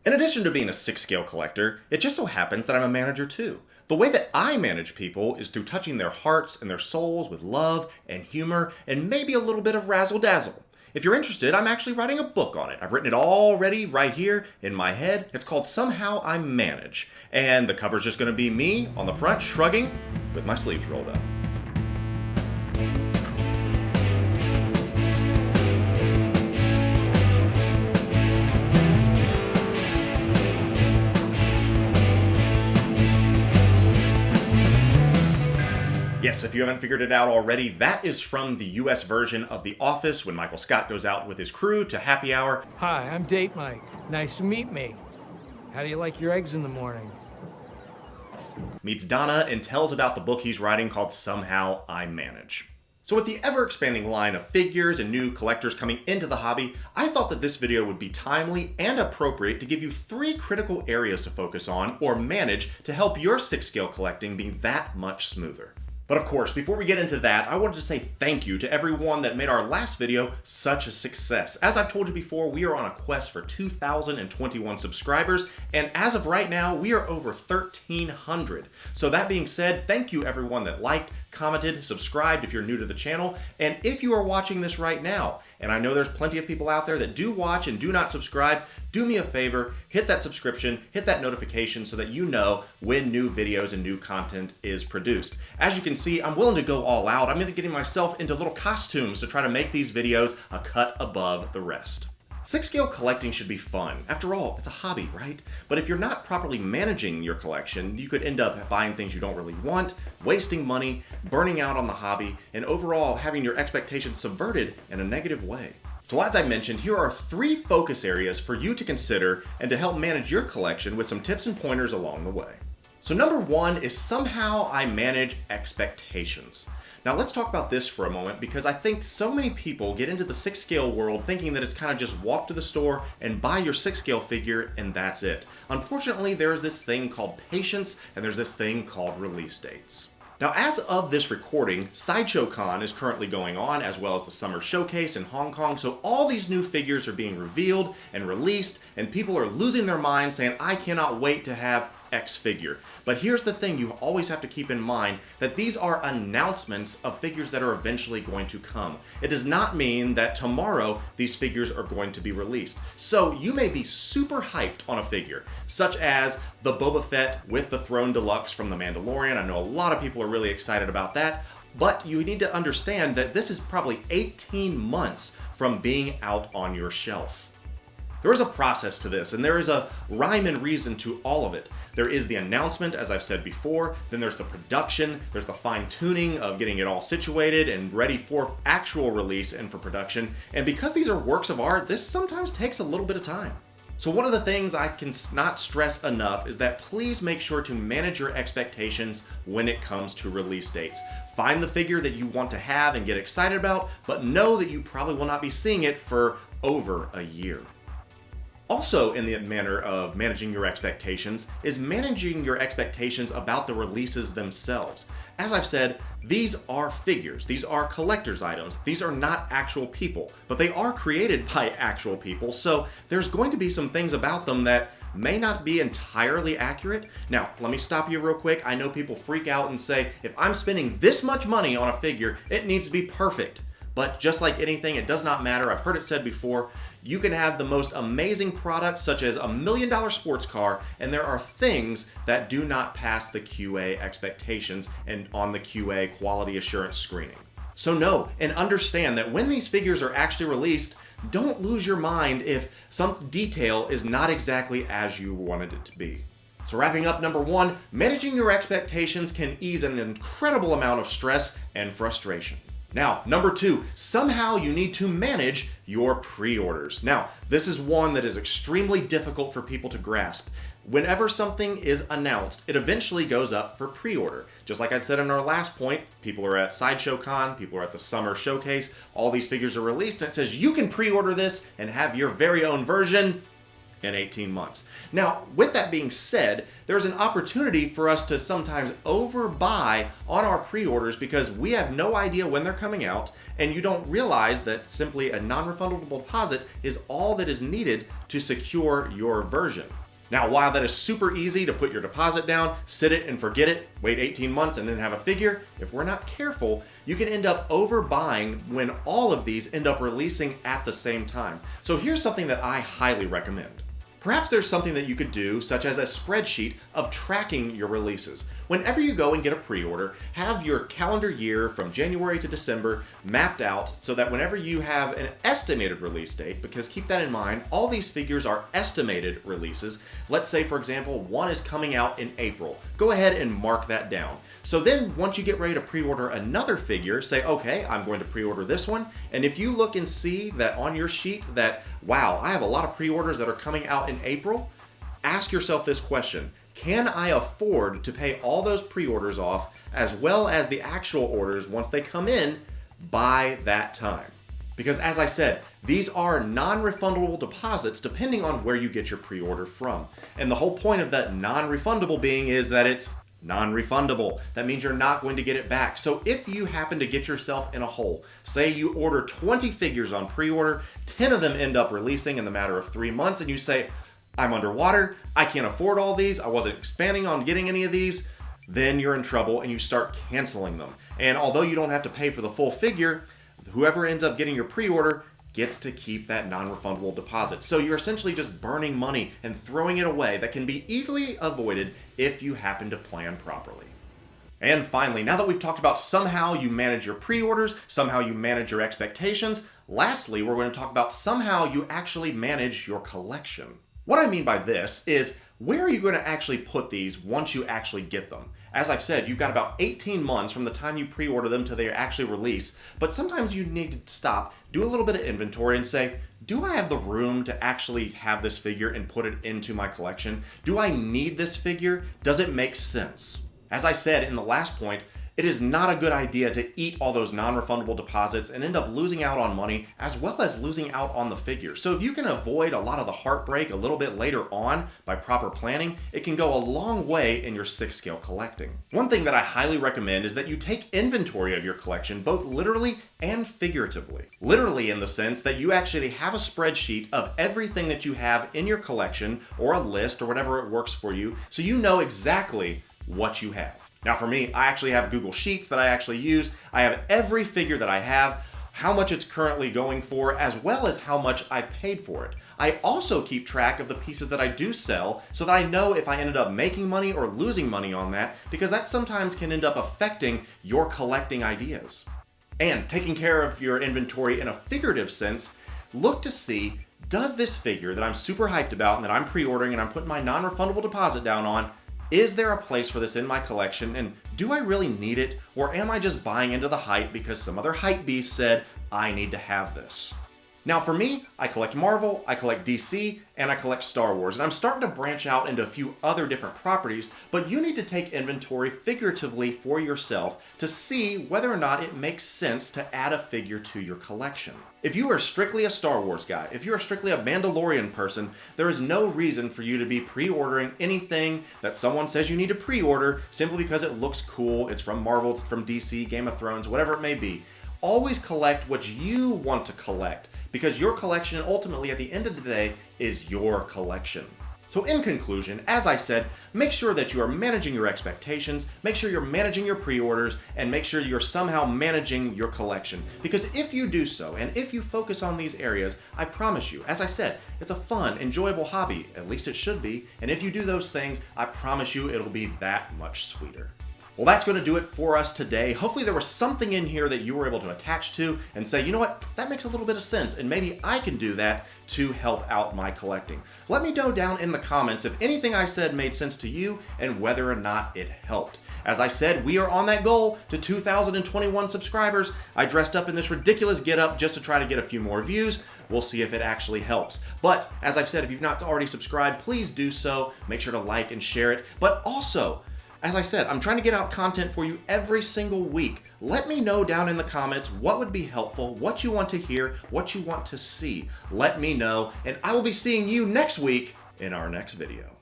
In addition to being a 6-scale collector, it just so happens that I'm a manager too. The way that I manage people is through touching their hearts and their souls with love and humor and maybe a little bit of razzle dazzle. If you're interested, I'm actually writing a book on it. I've written it already right here in my head. It's called Somehow I Manage. And the cover's just going to be me on the front shrugging with my sleeves rolled up. Yes, if you haven't figured it out already, that is from the US version of The Office when Michael Scott goes out with his crew to happy hour. Hi, I'm Date Mike. Nice to meet me. How do you like your eggs in the morning? Meets Donna and tells about the book he's writing called Somehow I Manage. So with the ever-expanding line of figures and new collectors coming into the hobby, I thought that this video would be timely and appropriate to give you 3 critical areas to focus on or manage to help your 6-scale collecting be that much smoother. But of course, before we get into that, I wanted to say thank you to everyone that made our last video such a success. As I've told you before, we are on a quest for 2,021 subscribers, and as of right now, we are over 1,300. So that being said, thank you everyone that liked, commented, subscribed if you're new to the channel, and if you are watching this right now, and I know there's plenty of people out there that do watch and do not subscribe, do me a favor, hit that subscription, hit that notification so that you know when new videos and new content is produced. As you can see, I'm willing to go all out. I'm getting myself into little costumes to try to make these videos a cut above the rest. 6-scale collecting should be fun. After all, it's a hobby, right? But if you're not properly managing your collection, you could end up buying things you don't really want, wasting money, burning out on the hobby, and overall having your expectations subverted in a negative way. So as I mentioned, here are 3 focus areas for you to consider and to help manage your collection with some tips and pointers along the way. So number 1 is somehow I manage expectations. Now let's talk about this for a moment because I think so many people get into the 6-scale world thinking that it's kind of just walk to the store and buy your 6-scale figure and that's it. Unfortunately, there's this thing called patience and there's this thing called release dates. Now as of this recording, Sideshow Con is currently going on as well as the Summer Showcase in Hong Kong, so all these new figures are being revealed and released and people are losing their minds saying, I cannot wait to have X figure. But here's the thing you always have to keep in mind, that these are announcements of figures that are eventually going to come. It does not mean that tomorrow these figures are going to be released. So you may be super hyped on a figure, such as the Boba Fett with the Throne Deluxe from The Mandalorian. I know a lot of people are really excited about that, but you need to understand that this is probably 18 months from being out on your shelf. There is a process to this, and there is a rhyme and reason to all of it. There is the announcement, as I've said before, then there's the production, there's the fine-tuning of getting it all situated and ready for actual release and for production, and because these are works of art, this sometimes takes a little bit of time. So one of the things I can not stress enough is that please make sure to manage your expectations when it comes to release dates. Find the figure that you want to have and get excited about, but know that you probably will not be seeing it for over a year. Also in the manner of managing your expectations is managing your expectations about the releases themselves. As I've said, these are figures, these are collector's items, these are not actual people, but they are created by actual people, so there's going to be some things about them that may not be entirely accurate. Now, let me stop you real quick. I know people freak out and say, if I'm spending this much money on a figure, it needs to be perfect. But just like anything, it does not matter. I've heard it said before, you can have the most amazing product, such as $1 million sports car, and there are things that do not pass the QA expectations and on the QA quality assurance screening. So know and understand that when these figures are actually released, don't lose your mind if some detail is not exactly as you wanted it to be. So wrapping up, number 1, managing your expectations can ease an incredible amount of stress and frustration. Now, number 2, somehow you need to manage your pre-orders. Now, this is one that is extremely difficult for people to grasp. Whenever something is announced, it eventually goes up for pre-order. Just like I said in our last point, people are at Sideshow Con, people are at the Summer Showcase, all these figures are released, and it says you can pre-order this and have your very own version, in 18 months. Now, with that being said, there's an opportunity for us to sometimes overbuy on our pre-orders because we have no idea when they're coming out, and you don't realize that simply a non-refundable deposit is all that is needed to secure your version. Now, while that is super easy to put your deposit down, sit it and forget it, wait 18 months and then have a figure, if we're not careful, you can end up overbuying when all of these end up releasing at the same time. So here's something that I highly recommend. Perhaps there's something that you could do, such as a spreadsheet of tracking your releases. Whenever you go and get a pre-order, have your calendar year from January to December mapped out so that whenever you have an estimated release date, because keep that in mind, all these figures are estimated releases. Let's say, for example, one is coming out in April. Go ahead and mark that down. So then once you get ready to pre-order another figure, say, okay, I'm going to pre-order this one. And if you look and see that on your sheet that, wow, I have a lot of pre-orders that are coming out in April, ask yourself this question. Can I afford to pay all those pre-orders off as well as the actual orders once they come in by that time? Because as I said, these are non-refundable deposits depending on where you get your pre-order from. And the whole point of that non-refundable being is that it's non-refundable. That means you're not going to get it back. So if you happen to get yourself in a hole, say you order 20 figures on pre-order, 10 of them end up releasing in the matter of 3 months, and you say, I'm underwater, I can't afford all these, I wasn't expanding on getting any of these, then you're in trouble and you start canceling them. And although you don't have to pay for the full figure, whoever ends up getting your pre-order gets to keep that non-refundable deposit. So you're essentially just burning money and throwing it away that can be easily avoided if you happen to plan properly. And finally, now that we've talked about somehow you manage your pre-orders, somehow you manage your expectations, lastly, we're going to talk about somehow you actually manage your collection. What I mean by this is, where are you going to actually put these once you actually get them? As I've said, you've got about 18 months from the time you pre-order them to they actually release, but sometimes you need to stop, do a little bit of inventory and say, do I have the room to actually have this figure and put it into my collection? Do I need this figure? Does it make sense? As I said in the last point, it is not a good idea to eat all those non-refundable deposits and end up losing out on money as well as losing out on the figure. So if you can avoid a lot of the heartbreak a little bit later on by proper planning, it can go a long way in your 6-scale collecting. One thing that I highly recommend is that you take inventory of your collection both literally and figuratively. Literally in the sense that you actually have a spreadsheet of everything that you have in your collection or a list or whatever it works for you so you know exactly what you have. Now for me, I actually have Google Sheets that I actually use. I have every figure that I have, how much it's currently going for, as well as how much I paid for it. I also keep track of the pieces that I do sell so that I know if I ended up making money or losing money on that, because that sometimes can end up affecting your collecting ideas. And taking care of your inventory in a figurative sense, look to see, does this figure that I'm super hyped about and that I'm pre-ordering and I'm putting my non-refundable deposit down on, is there a place for this in my collection, and do I really need it, or am I just buying into the hype because some other hype beast said, I need to have this? Now for me, I collect Marvel, I collect DC, and I collect Star Wars, and I'm starting to branch out into a few other different properties, but you need to take inventory figuratively for yourself to see whether or not it makes sense to add a figure to your collection. If you are strictly a Star Wars guy, if you are strictly a Mandalorian person, there is no reason for you to be pre-ordering anything that someone says you need to pre-order simply because it looks cool, it's from Marvel, it's from DC, Game of Thrones, whatever it may be. Always collect what you want to collect, because your collection ultimately at the end of the day is your collection. So in conclusion, as I said, make sure that you are managing your expectations, make sure you're managing your pre-orders, and make sure you're somehow managing your collection. Because if you do so, and if you focus on these areas, I promise you, as I said, it's a fun, enjoyable hobby, at least it should be, and if you do those things, I promise you it'll be that much sweeter. Well, that's going to do it for us today. Hopefully there was something in here that you were able to attach to and say, you know what, that makes a little bit of sense, and maybe I can do that to help out my collecting. Let me know down in the comments if anything I said made sense to you and whether or not it helped. As I said, we are on that goal to 2,021 subscribers. I dressed up in this ridiculous getup just to try to get a few more views. We'll see if it actually helps. But as I've said, if you've not already subscribed, please do so. Make sure to like and share it. But also, as I said, I'm trying to get out content for you every single week. Let me know down in the comments what would be helpful, what you want to hear, what you want to see. Let me know, and I will be seeing you next week in our next video.